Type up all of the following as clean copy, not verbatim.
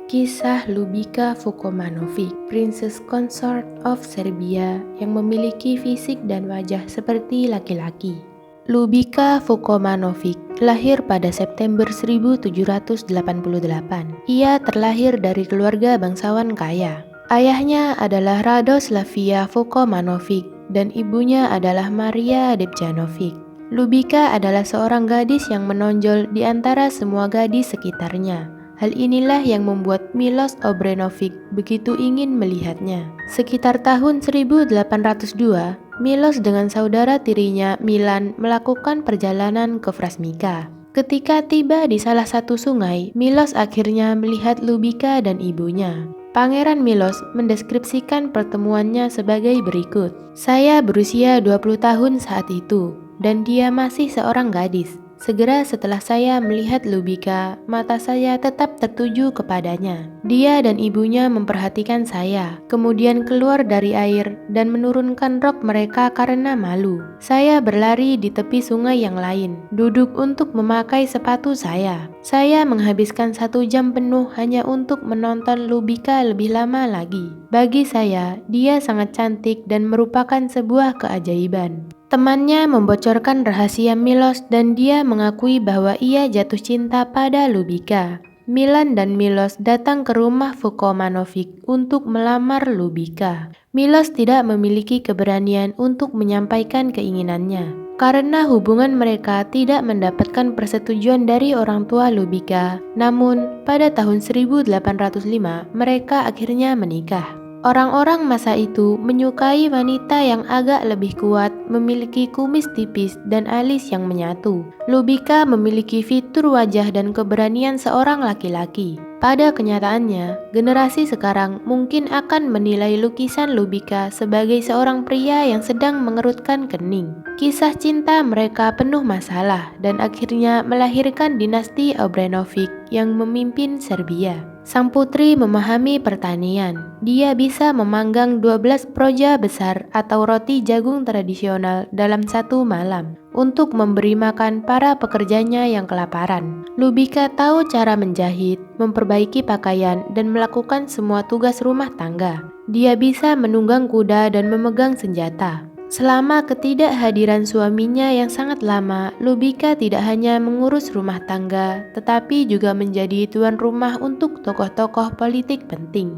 Kisah Ljubica Vukomanovic, Princess Consort of Serbia yang memiliki fisik dan wajah seperti laki-laki. Ljubica Vukomanovic lahir pada September 1788. Ia terlahir dari keluarga bangsawan kaya. Ayahnya adalah Radoslavia Vukomanovic dan ibunya adalah Maria Debjanovic. Ljubica adalah seorang gadis yang menonjol di antara semua gadis sekitarnya. Hal inilah yang membuat Miloš Obrenović begitu ingin melihatnya. Sekitar tahun 1802, Miloš dengan saudara tirinya Milan melakukan perjalanan ke Vrasmica. Ketika tiba di salah satu sungai, Miloš akhirnya melihat Ljubica dan ibunya. Pangeran Miloš mendeskripsikan pertemuannya sebagai berikut. Saya berusia 20 tahun saat itu, dan dia masih seorang gadis. Segera setelah saya melihat Ljubica, mata saya tetap tertuju kepadanya. Dia dan ibunya memperhatikan saya, kemudian keluar dari air dan menurunkan rok mereka karena malu. Saya berlari di tepi sungai yang lain, duduk untuk memakai sepatu saya. Saya menghabiskan 1 jam penuh hanya untuk menonton Ljubica lebih lama lagi. Bagi saya, dia sangat cantik dan merupakan sebuah keajaiban. Temannya membocorkan rahasia Miloš dan dia mengakui bahwa ia jatuh cinta pada Ljubica. Milan dan Miloš datang ke rumah Vukomanovic untuk melamar Ljubica. Miloš tidak memiliki keberanian untuk menyampaikan keinginannya, karena hubungan mereka tidak mendapatkan persetujuan dari orang tua Ljubica. Namun, pada tahun 1805, mereka akhirnya menikah. Orang-orang masa itu menyukai wanita yang agak lebih kuat, memiliki kumis tipis dan alis yang menyatu. Ljubica memiliki fitur wajah dan keberanian seorang laki-laki. Pada kenyataannya, generasi sekarang mungkin akan menilai lukisan Ljubica sebagai seorang pria yang sedang mengerutkan kening. Kisah cinta mereka penuh masalah dan akhirnya melahirkan dinasti Obrenović yang memimpin Serbia. Sang putri memahami pertanian. Dia bisa memanggang 12 proja besar atau roti jagung tradisional dalam 1 malam untuk memberi makan para pekerjanya yang kelaparan. Ljubica tahu cara menjahit, memperbaiki pakaian, dan melakukan semua tugas rumah tangga. Dia bisa menunggang kuda dan memegang senjata. Selama ketidakhadiran suaminya yang sangat lama, Ljubica tidak hanya mengurus rumah tangga, tetapi juga menjadi tuan rumah untuk tokoh-tokoh politik penting.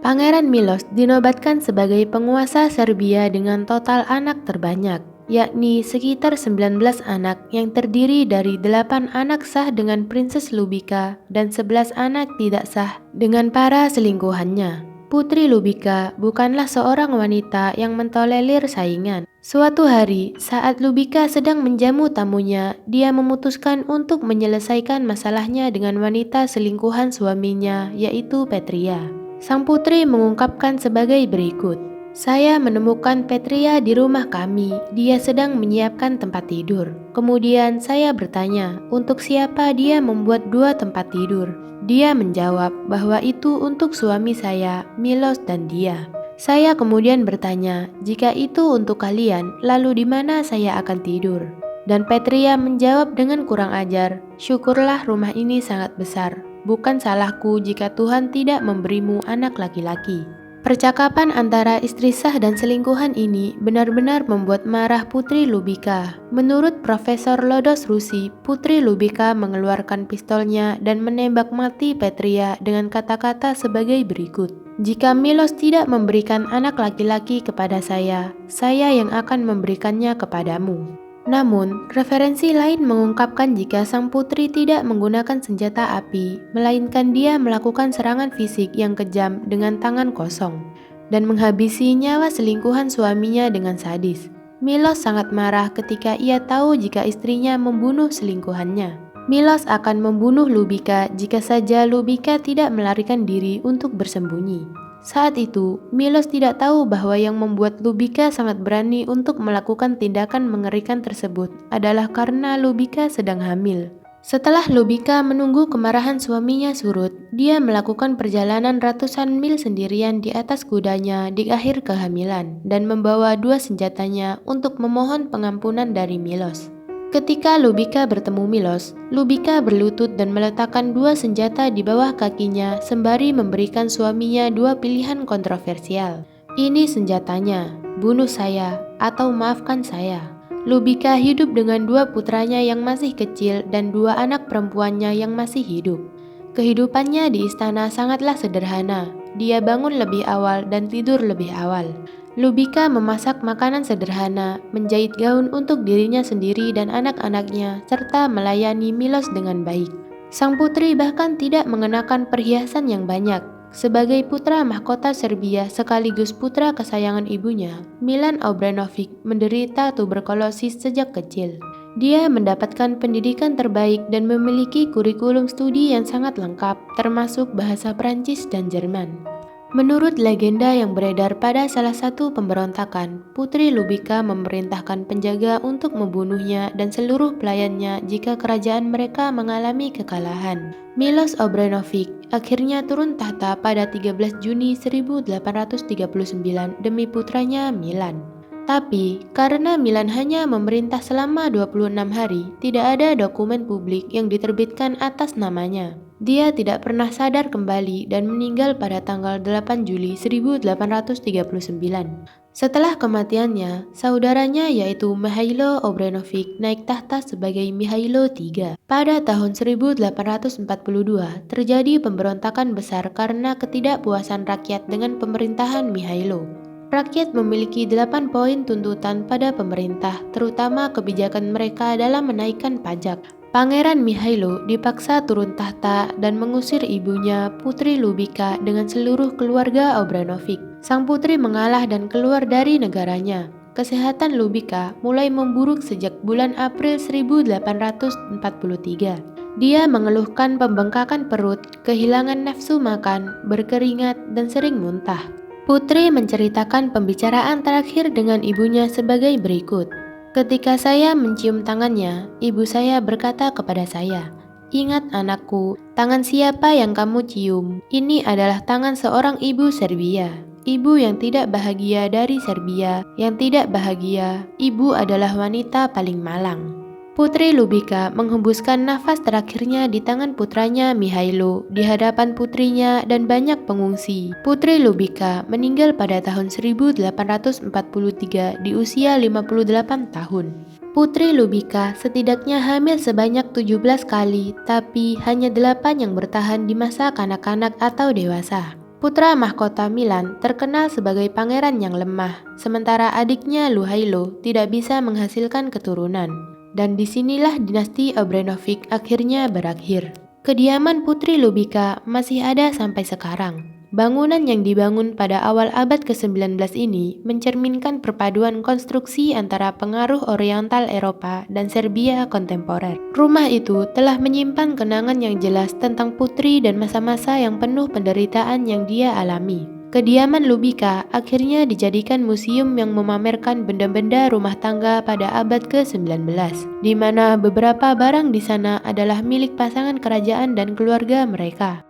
Pangeran Miloš dinobatkan sebagai penguasa Serbia dengan total anak terbanyak, yakni sekitar 19 anak yang terdiri dari 8 anak sah dengan Princess Ljubica dan 11 anak tidak sah dengan para selingkuhannya. Putri Ljubica bukanlah seorang wanita yang mentolerir saingan. Suatu hari, saat Ljubica sedang menjamu tamunya, dia memutuskan untuk menyelesaikan masalahnya dengan wanita selingkuhan suaminya, yaitu Petria. Sang putri mengungkapkan sebagai berikut. Saya menemukan Petria di rumah kami. Dia sedang menyiapkan tempat tidur. Kemudian saya bertanya, untuk siapa dia membuat 2 tempat tidur? Dia menjawab bahwa itu untuk suami saya, Miloš dan dia. Saya kemudian bertanya, jika itu untuk kalian, lalu di mana saya akan tidur? Dan Petria menjawab dengan kurang ajar, syukurlah rumah ini sangat besar. Bukan salahku jika Tuhan tidak memberimu anak laki-laki. Percakapan antara istri sah dan selingkuhan ini benar-benar membuat marah Putri Ljubica. Menurut Profesor Lodos Rusi, Putri Ljubica mengeluarkan pistolnya dan menembak mati Petria dengan kata-kata sebagai berikut. Jika Miloš tidak memberikan anak laki-laki kepada saya yang akan memberikannya kepadamu. Namun, referensi lain mengungkapkan jika sang putri tidak menggunakan senjata api, melainkan dia melakukan serangan fisik yang kejam dengan tangan kosong, dan menghabisi nyawa selingkuhan suaminya dengan sadis. Miloš sangat marah ketika ia tahu jika istrinya membunuh selingkuhannya. Miloš akan membunuh Ljubica jika saja Ljubica tidak melarikan diri untuk bersembunyi. Saat itu, Miloš tidak tahu bahwa yang membuat Ljubica sangat berani untuk melakukan tindakan mengerikan tersebut adalah karena Ljubica sedang hamil. Setelah Ljubica menunggu kemarahan suaminya surut, dia melakukan perjalanan ratusan mil sendirian di atas kudanya di akhir kehamilan dan membawa 2 senjatanya untuk memohon pengampunan dari Miloš. Ketika Lubika bertemu Milos, Lubika berlutut dan meletakkan dua senjata di bawah kakinya sembari memberikan suaminya dua pilihan kontroversial. Ini senjatanya, bunuh saya atau maafkan saya. Lubika hidup dengan dua putranya yang masih kecil dan dua anak perempuannya yang masih hidup. Kehidupannya di istana sangatlah sederhana. Dia bangun lebih awal dan tidur lebih awal. Lubika memasak makanan sederhana, menjahit gaun untuk dirinya sendiri dan anak-anaknya, serta melayani Milos dengan baik. Sang putri bahkan tidak mengenakan perhiasan yang banyak. Sebagai putra mahkota Serbia sekaligus putra kesayangan ibunya, Milan Obrenović menderita tuberkulosis sejak kecil. Dia mendapatkan pendidikan terbaik dan memiliki kurikulum studi yang sangat lengkap, termasuk bahasa Prancis dan Jerman. Menurut legenda yang beredar pada salah satu pemberontakan, Putri Lubika memerintahkan penjaga untuk membunuhnya dan seluruh pelayannya jika kerajaan mereka mengalami kekalahan. Milos Obrenović akhirnya turun tahta pada 13 Juni 1839 demi putranya Milan. Tapi, karena Milan hanya memerintah selama 26 hari, tidak ada dokumen publik yang diterbitkan atas namanya. Dia tidak pernah sadar kembali dan meninggal pada tanggal 8 Juli 1839. Setelah kematiannya, saudaranya yaitu Mihailo Obrenović naik tahta sebagai Mihailo III. Pada tahun 1842, terjadi pemberontakan besar karena ketidakpuasan rakyat dengan pemerintahan Mihailo. Rakyat memiliki 8 poin tuntutan pada pemerintah, terutama kebijakan mereka dalam menaikkan pajak. Pangeran Mihailo dipaksa turun tahta dan mengusir ibunya, Putri Lubika, dengan seluruh keluarga Obrenović. Sang putri mengalah dan keluar dari negaranya. Kesehatan Lubika mulai memburuk sejak bulan April 1843. Dia mengeluhkan pembengkakan perut, kehilangan nafsu makan, berkeringat, dan sering muntah. Putri menceritakan pembicaraan terakhir dengan ibunya sebagai berikut. Ketika saya mencium tangannya, ibu saya berkata kepada saya, "Ingat anakku, tangan siapa yang kamu cium? Ini adalah tangan seorang ibu Serbia. Ibu yang tidak bahagia dari Serbia, yang tidak bahagia, ibu adalah wanita paling malang." Putri Lubika menghembuskan nafas terakhirnya di tangan putranya Mihailo di hadapan putrinya dan banyak pengungsi. Putri Lubika meninggal pada tahun 1843 di usia 58 tahun. Putri Lubika setidaknya hamil sebanyak 17 kali, tapi hanya 8 yang bertahan di masa kanak-kanak atau dewasa. Putra mahkota Milan terkenal sebagai pangeran yang lemah, sementara adiknya Mihailo tidak bisa menghasilkan keturunan. Dan disinilah dinasti Obrenović akhirnya berakhir. Kediaman Putri Lubika masih ada sampai sekarang. Bangunan yang dibangun pada awal abad ke-19 ini mencerminkan perpaduan konstruksi antara pengaruh Oriental Eropa dan Serbia kontemporer. Rumah itu telah menyimpan kenangan yang jelas tentang putri dan masa-masa yang penuh penderitaan yang dia alami. Kediaman Lubika akhirnya dijadikan museum yang memamerkan benda-benda rumah tangga pada abad ke-19, di mana beberapa barang di sana adalah milik pasangan kerajaan dan keluarga mereka.